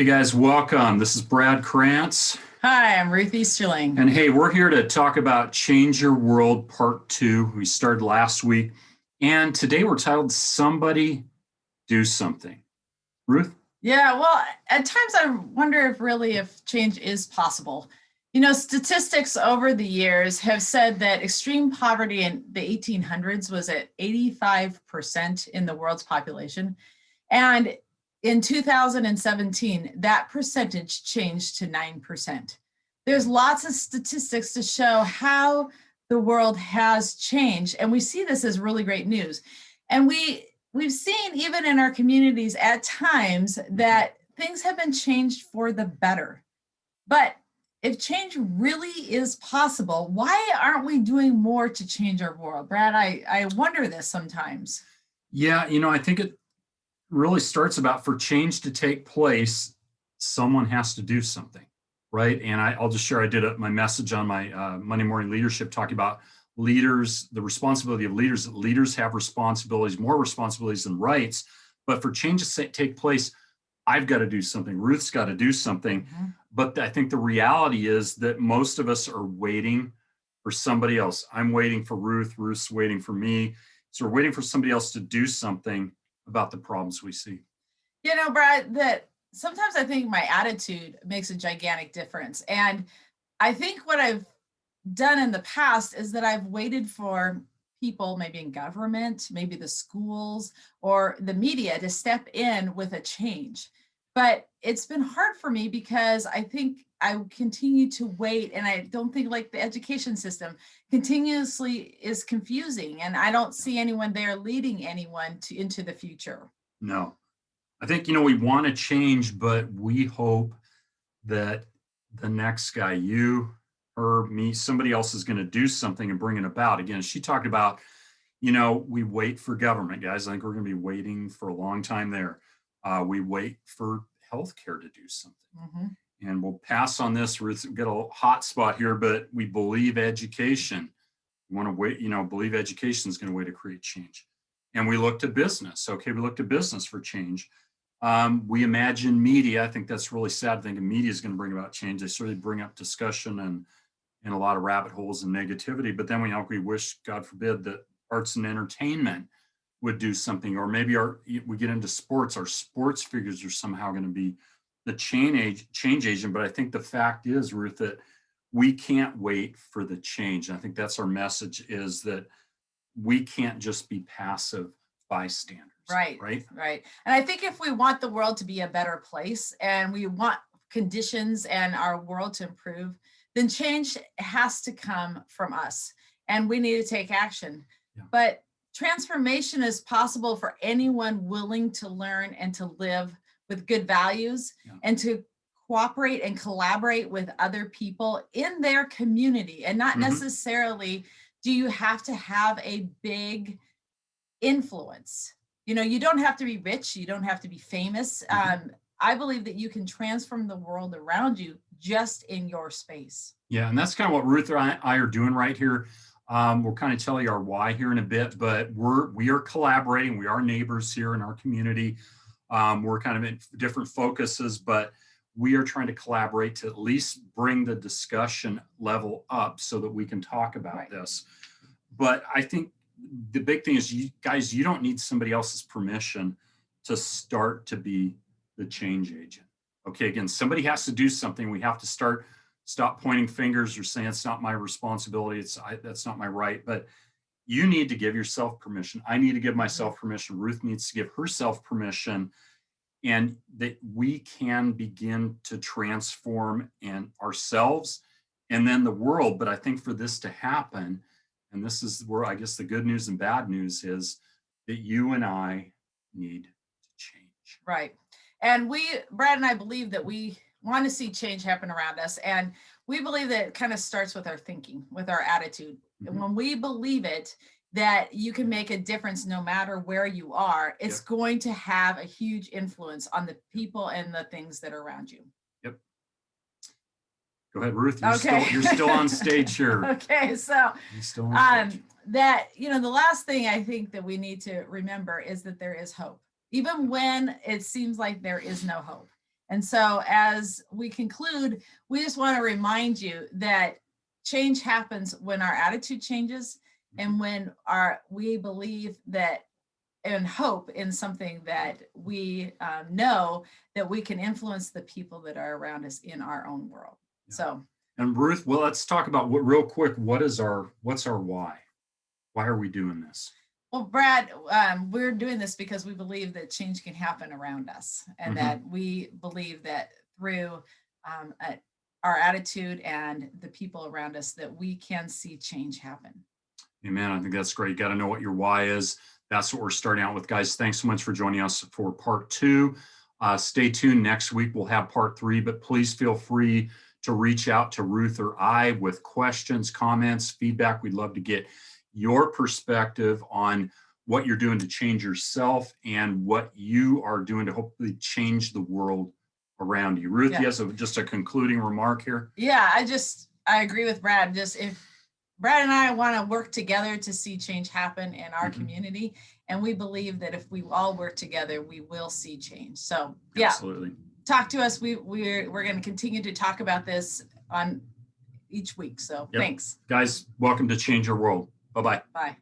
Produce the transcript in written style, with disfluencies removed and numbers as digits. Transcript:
Hey guys, welcome. This is Brad Krantz. Hi, I'm Ruth Easterling. And hey, we're here to talk about Change Your World Part 2. We started last week. And today we're titled Somebody Do Something. Ruth? Yeah, well, at times I wonder if change is possible. Statistics over the years have said that extreme poverty in the 1800s was at 85% in the world's population. And in 2017, that percentage changed to 9%. There's lots of statistics to show how the world has changed. And we see this as really great news. And we've seen even in our communities at times that things have been changed for the better. But if change really is possible, why aren't we doing more to change our world? Brad, I wonder this sometimes. Yeah, I think it really starts about for change to take place, someone has to do something, right? And I'll just share, I did my message on my Monday morning leadership talking about leaders, the responsibility of leaders, that leaders have responsibilities, more responsibilities than rights. But for change to take place, I've got to do something. Ruth's got to do something. Mm-hmm. But I think the reality is that most of us are waiting for somebody else. I'm waiting for Ruth. Ruth's waiting for me. So we're waiting for somebody else to do something about the problems we see. Brad, that sometimes I think my attitude makes a gigantic difference. And I think what I've done in the past is that I've waited for people, maybe in government, maybe the schools or the media, to step in with a change. But it's been hard for me because I think I continue to wait, and I don't think like the education system continuously is confusing, and I don't see anyone there leading anyone into the future. No, I think, we want to change, but we hope that the next guy, you, her, me, somebody else is going to do something and bring it about. Again, she talked about, we wait for government, guys. I think we're going to be waiting for a long time there. We wait for healthcare to do something. Mm-hmm. And we'll pass on this. We've got a hot spot here, but we believe education. We want to wait, believe education is going to way to create change. And we look to business. Okay, we look to business for change. We imagine media. I think that's really sad. Thinking media is going to bring about change. They sort of bring up discussion and a lot of rabbit holes and negativity. But then we wish, God forbid, that arts and entertainment would do something, or maybe we get into sports. Our sports figures are somehow going to be the change agent. But I think the fact is, Ruth, that we can't wait for the change. And I think that's our message: is that we can't just be passive bystanders. Right. And I think if we want the world to be a better place and we want conditions and our world to improve, then change has to come from us and we need to take action. Yeah. But transformation is possible for anyone willing to learn and to live with good values, and to cooperate and collaborate with other people in their community. And not necessarily do you have to have a big influence. You don't have to be rich. You don't have to be famous. I believe that you can transform the world around you just in your space. Yeah, and that's kind of what Ruth and I are doing right here. We'll kind of tell you our why here in a bit, but we are collaborating. We are neighbors here in our community. We're kind of in different focuses, but we are trying to collaborate to at least bring the discussion level up so that we can talk about this. But I think the big thing is, you don't need somebody else's permission to start to be the change agent. Okay, again, somebody has to do something. We have to stop pointing fingers or saying it's not my responsibility, that's not my right. But you need to give yourself permission. I need to give myself permission. Ruth needs to give herself permission, and that we can begin to transform ourselves and then the world. But I think for this to happen, and this is where I guess the good news and bad news is, that you and I need to change. Right. And Brad and I believe that we want to see change happen around us. And we believe that it kind of starts with our thinking, with our attitude. And when we believe it, that you can make a difference no matter where you are, it's going to have a huge influence on the people and the things that are around you. Yep. Go ahead, Ruth. You're still on stage here. Okay, so you're still on stage. That, the last thing I think that we need to remember is that there is hope, even when it seems like there is no hope. And so as we conclude, we just want to remind you that change happens when our attitude changes and when we believe that and hope in something that we know that we can influence the people that are around us in our own world. Yeah. So, and Ruth, well, let's talk about real quick. What's our why? Why are we doing this? Well, Brad, we're doing this because we believe that change can happen around us, and that we believe that through our attitude and the people around us, that we can see change happen. Amen. I think that's great. You got to know what your why is. That's what we're starting out with, guys. Thanks so much for joining us for part 2. Stay tuned. Next week, we'll have part 3, but please feel free to reach out to Ruth or I with questions, comments, feedback. We'd love to get your perspective on what you're doing to change yourself and what you are doing to hopefully change the world around you. Ruth, you have just a concluding remark here? Yeah, I agree with Brad. Just if Brad and I want to work together to see change happen in our community. And we believe that if we all work together, we will see change. So yeah, absolutely. Talk to us. We're going to continue to talk about this on each week. So thanks. Guys, welcome to Change Your World. Bye-bye. Bye.